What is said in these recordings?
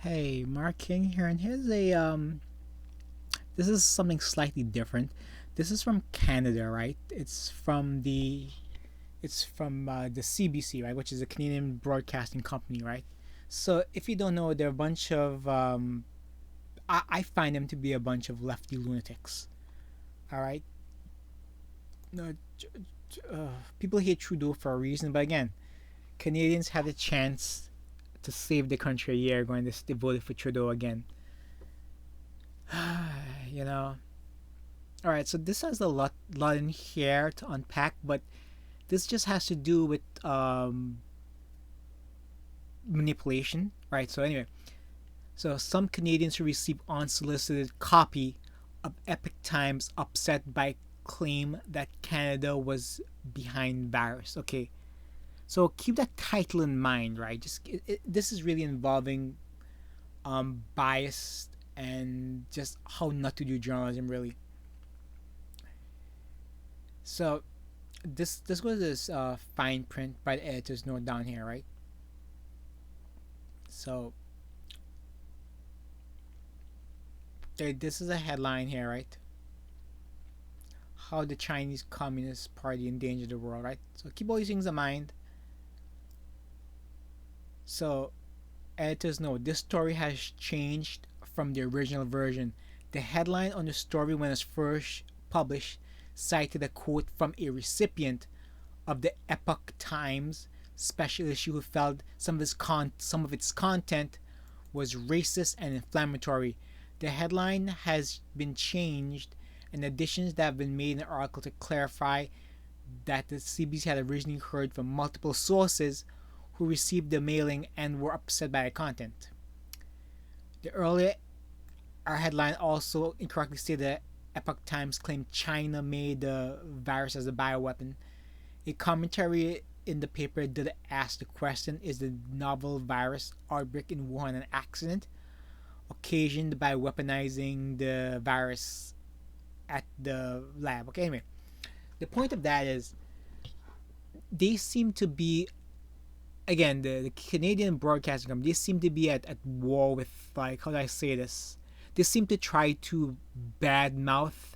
Hey, Mark King here, and here's a this is something slightly different. This is from Canada, right? It's from the CBC, right, which is a Canadian Broadcasting Company, right? So if you don't know, they're a bunch of I find them to be a bunch of lefty lunatics. All right, no, people hate Trudeau for a reason, but again, Canadians had a chance to save the country a year ago, and they voted for Trudeau again. you know, All right, so this has a lot in here to unpack, but this just has to do with manipulation, right? So anyway, so some Canadians who receive unsolicited copy of Epic Times upset by claim that Canada was behind virus. Okay, so keep that title in mind, right? This is really involving bias and just how not to do journalism, really. So this was this fine print by the editor's note down here, right? So this is a headline here, right? How the Chinese Communist Party endangered the world, right? So keep all these things in mind. So editor's note: this story has changed from the original version. The headline on the story when it was first published cited a quote from a recipient of the Epoch Times special issue who felt some of its content was racist and inflammatory. The headline has been changed, and additions that have been made in the article to clarify that the CBC had originally heard from multiple sources who received the mailing and were upset by the content. The earlier our headline also incorrectly stated that Epoch Times claimed China made the virus as a bioweapon. A commentary in the paper did ask the question: is the novel virus outbreak in Wuhan an accident occasioned by weaponizing the virus at the lab? Okay, anyway, the point of that is they seem to be, again, the Canadian Broadcasting Company, they seem to be at war with, like, how do I say this? They seem to try to badmouth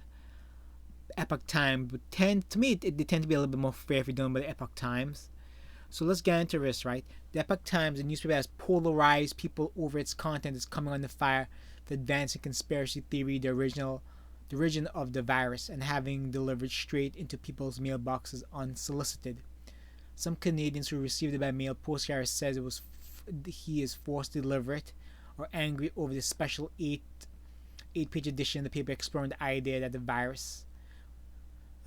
Epoch Times, but to me, they tend to be a little bit more fair if you're dealing with the Epoch Times. So let's get into this, right? The Epoch Times, the newspaper, has polarized people over its content is coming under fire for advancing conspiracy theory, the origin of the virus, and having delivered straight into people's mailboxes unsolicited. Some Canadians who received it by mail postcards says he is forced to deliver it, or angry over the special eight-page edition of the paper exploring the idea that the virus.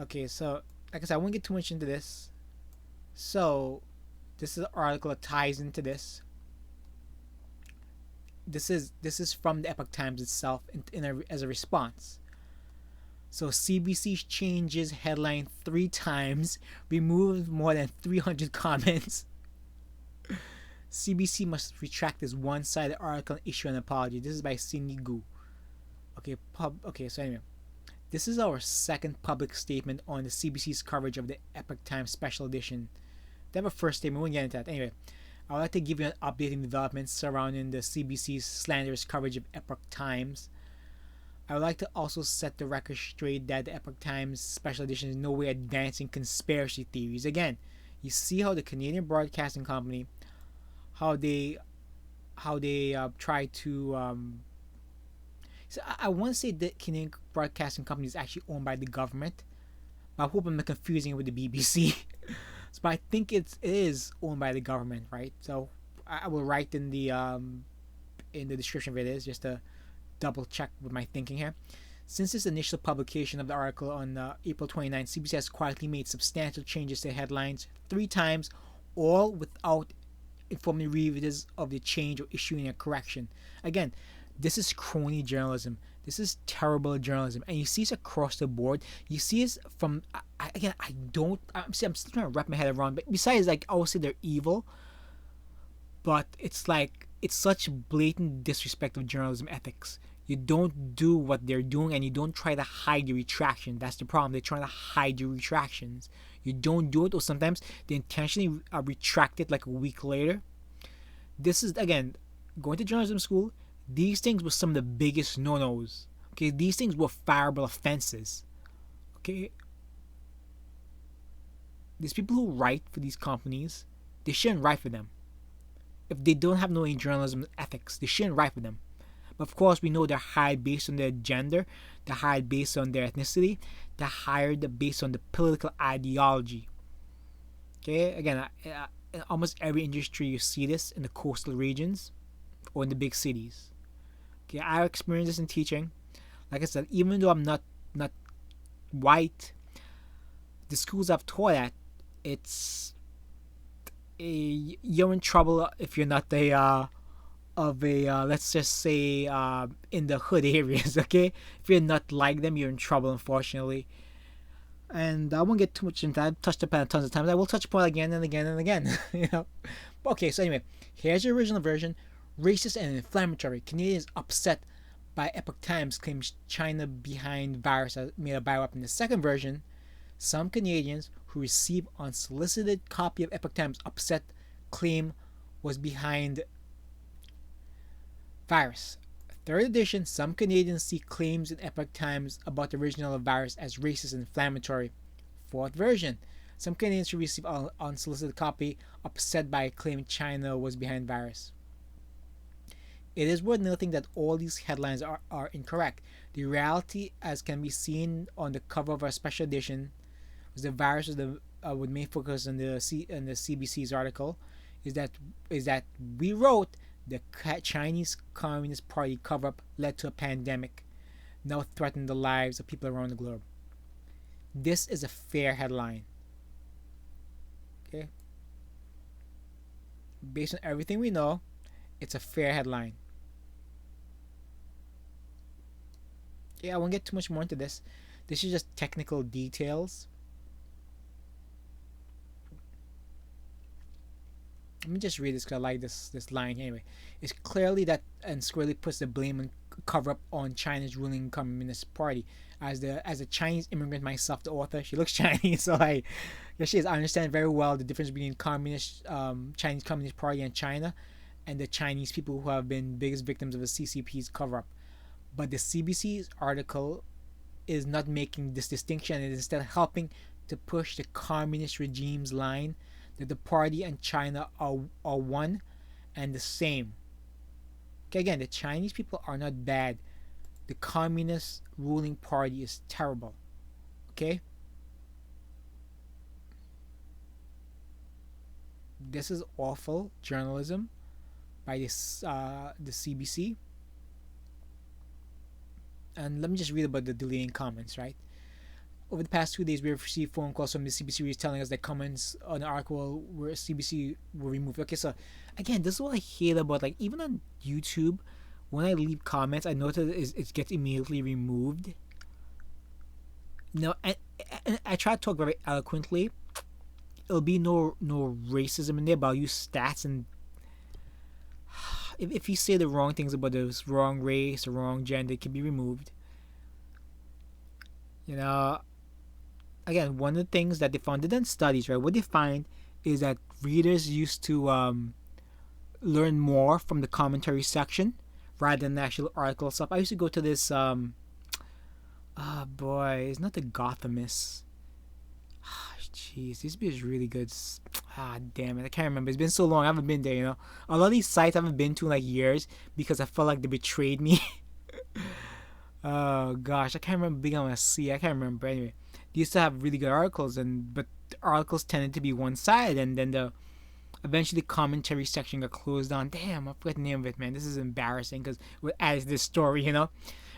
Okay, so like I said, I won't get too much into this. So this is an article that ties into this. This is from the Epoch Times itself as a response. So CBC changes headline 3 times, removed more than 300 comments. CBC must retract this one-sided article and issue an apology. This is by Cindy Gu. Okay, so anyway, this is our second public statement on the CBC's coverage of the Epoch Times special edition. They have a first statement, we won't get into that. Anyway, I would like to give you an updating developments surrounding the CBC's slanderous coverage of Epoch Times. I would like to also set the record straight that the Epoch Times special edition is no way advancing conspiracy theories. Again, you see how the Canadian Broadcasting Company, how they try to so I want to say that Canadian Broadcasting Company is actually owned by the government, but I hope I'm not confusing it with the BBC. But I think it is owned by the government, right? So I will write in the description of it is just to double check with my thinking here. Since its initial publication of the article on April 29, CBC has quietly made substantial changes to headlines 3 times, all without informing readers of the change or issuing a correction. Again, this is crony journalism. This is terrible journalism, and you see this across the board. You see this from again. I'm still trying to wrap my head around. But besides, like, I would say they're evil, but it's such blatant disrespect of journalism ethics. You don't do what they're doing, and you don't try to hide your retraction. That's the problem. They're trying to hide your retractions. You don't do it, or sometimes they intentionally retract it like a week later. This is, again, going to journalism school, these things were some of the biggest no-nos. Okay, these things were fireable offenses. Okay, these people who write for these companies, they shouldn't write for them. If they don't have no journalism ethics, they shouldn't write for them. But of course, we know they're hired based on their gender, they're hired based on their ethnicity, they're hired based on the political ideology. Okay, again, in almost every industry, you see this in the coastal regions or in the big cities. Okay, I experienced this in teaching. Like I said, even though I'm not white, the schools I've taught at, it's you're in trouble if you're not let's just say in the hood areas. Okay, if you're not like them, you're in trouble, unfortunately. And I won't get too much into that. I've touched upon it tons of times. I will touch upon it again and again and again. you know. Okay, so anyway, here's the original version. Racist and inflammatory. Canadians upset by Epoch Times claims China behind virus made a bioweapon. The second version, some Canadians who receive unsolicited copy of Epoch Times upset claim was behind virus. Third edition, some Canadians see claims in Epoch Times about the original virus as racist and inflammatory. Fourth version, some Canadians who receive unsolicited copy upset by a claim China was behind virus. It is worth noting that all these headlines are incorrect. The reality, as can be seen on the cover of our special edition, was the virus was the with main focus on the CBC's article, is that we wrote the Chinese Communist Party cover-up led to a pandemic, now threatening the lives of people around the globe. This is a fair headline. Okay, based on everything we know, it's a fair headline. Yeah, I won't get too much more into this. This is just technical details. Let me just read this because I like this line anyway. It's clearly that and squarely puts the blame and cover up on China's ruling Communist Party. As a Chinese immigrant myself, the author, she looks Chinese, so she is. I understand very well the difference between Chinese Communist Party and China, and the Chinese people who have been biggest victims of the CCP's cover up. But the CBC's article is not making this distinction. It is instead helping to push the communist regime's line that the party and China are one and the same. Okay, again, the Chinese people are not bad. The communist ruling party is terrible. Okay? This is awful journalism by the CBC. And let me just read about the deleting comments, right? Over the past 2 days, we have received phone calls from the CBC readers telling us that comments on the article where CBC were removed. Okay, so again, this is what I hate about, like, even on YouTube, when I leave comments, I notice it gets immediately removed. No, and I try to talk very eloquently. It'll be no racism in there, but I'll use stats, and if you say the wrong things about the wrong race or wrong gender, it can be removed. You know, again, one of the things that they found, they done studies, right? What they find is that readers used to learn more from the commentary section rather than the actual article itself. I used to go to this, it's not the Gothamist. Jeez, this is really good. Damn it, I can't remember. It's been so long. I haven't been there, you know. A lot of these sites I haven't been to in like years because I felt like they betrayed me. Oh gosh, I can't remember being on a C. I can't remember. Anyway, they used to have really good articles, but the articles tended to be one sided, and then eventually the commentary section got closed down. Damn, I forgot the name of it, man. This is embarrassing because it adds this story, you know.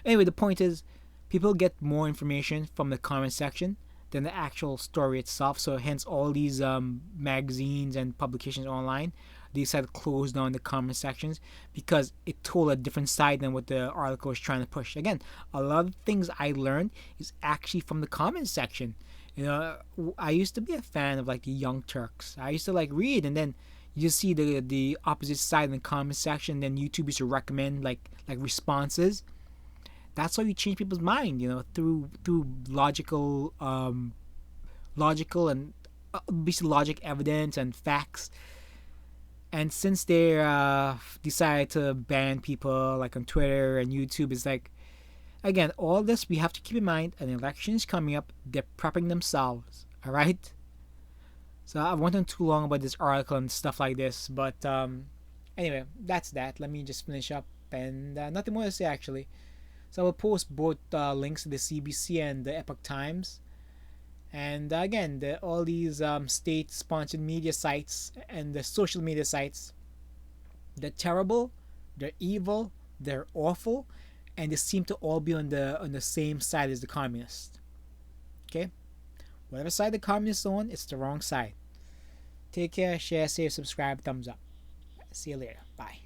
Anyway, the point is, people get more information from the comment section than the actual story itself. So hence all these magazines and publications online, they decided to close down the comment sections because it told a different side than what the article was trying to push. Again, a lot of things I learned is actually from the comment section. You know, I used to be a fan of like the Young Turks. I used to like read, and then you see the opposite side in the comment section. Then YouTube used to recommend like responses. That's how you change people's mind, you know, through logical and basically logic, evidence, and facts. And since they decided to ban people like on Twitter and YouTube, it's like, again, all this we have to keep in mind. An election is coming up. They're prepping themselves. All right. So I went on too long about this article and stuff like this, but anyway, that's that. Let me just finish up, and nothing more to say actually. So I will post both links to the CBC and the Epoch Times. And again, all these state-sponsored media sites and the social media sites, they're terrible, they're evil, they're awful, and they seem to all be on the same side as the communists. Okay, whatever side the communists are on, it's the wrong side. Take care, share, save, subscribe, thumbs up. See you later. Bye.